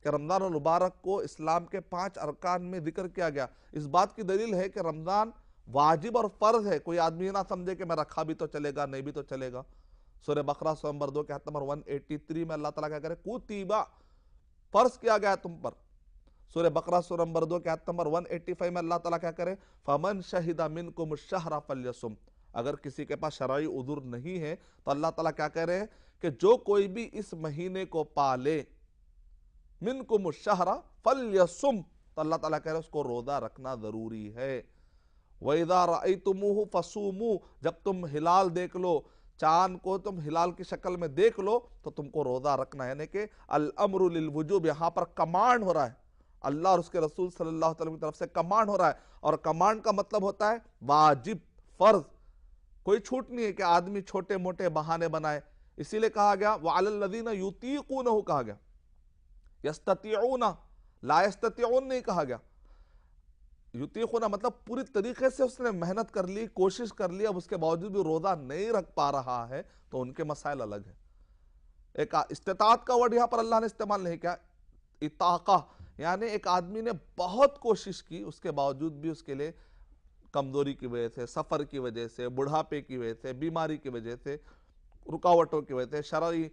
کہ رمضان المبارک کو اسلام کے 5 ارکان میں ذکر کیا گیا. اس بات کی دلیل ہے کہ رمضان واجب اور فرض ہے. کوئی آدمی نہ سمجھے کہ میں رکھا بھی تو چلے گا نہیں بھی تو چلے گا. سورہ بقرہ سورہ نمبر 2 کے آیت نمبر 183 میں اللہ تعالیٰ کیا کرے, کوتیبہ فرض کیا گیا ہے تم پر. سورہ بقرہ سورہ نمبر 2 کے آیت نمبر 185 میں اللہ تعالیٰ کیا کرے, فَمَنْ شَهِدَ مِنْكُمُ الشَّهْرَ فَلْيَصُمْ. اگر کسی کے پاس شرعی عذر نہیں ہے تو اللہ تعالیٰ کیا کہہ رہے ہیں کہ جو کوئی بھی اس مہینے کو پالے, مِنْكُمُ الشَّهْرَ فَلْيَصُمْ, تو اللہ تعالیٰ کہہ رہے ہیں اس کو روزہ رکھنا ضروری ہے. وَإِذَا رَأَيْتُمُوهُ فَصُومُوا, جب تم ہلال دیکھ لو, چاند کو تم ہلال کی شکل میں دیکھ لو تو تم کو روزہ رکھنا ہے. یعنی کہ الامر للوجوب, یہاں پر کمانڈ ہو رہا ہے, اللہ اور اس کے رسول صلی اللہ علیہ وسلم کی طرف سے کمانڈ ہو رہا ہے. اور کمانڈ کا مطلب ہوتا ہے واجب, فرض. کوئی چھوٹ نہیں ہے کہ آدمی چھوٹے موٹے بہانے بنائے. اسی لیے کہا گیا وَعَلَى الَّذِينَ يُطِيقُونَهُ کہا گیا, يَسْتَطِيعُونَ, لا يَسْتَطِيعُونَ نہیں کہا گیا. یطیقون مطلب پوری طریقے سے اس نے محنت کر لی, کوشش کر لی, اب اس کے باوجود بھی روزہ نہیں رکھ پا رہا ہے تو ان کے مسائل الگ ہیں. ایک استطاعت کا ورڈ یہاں پر اللہ نے استعمال نہیں کیا, اطاقہ, یعنی ایک آدمی نے بہت کوشش کی, اس کے باوجود بھی اس کے لیے کمزوری کی وجہ سے, سفر کی وجہ سے, بڑھاپے کی وجہ سے, بیماری کی وجہ سے, رکاوٹوں کی وجہ سے, شرعی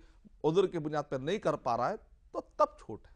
عذر کی بنیاد پر نہیں کر پا رہا ہے, تو تب چھوٹ ہے.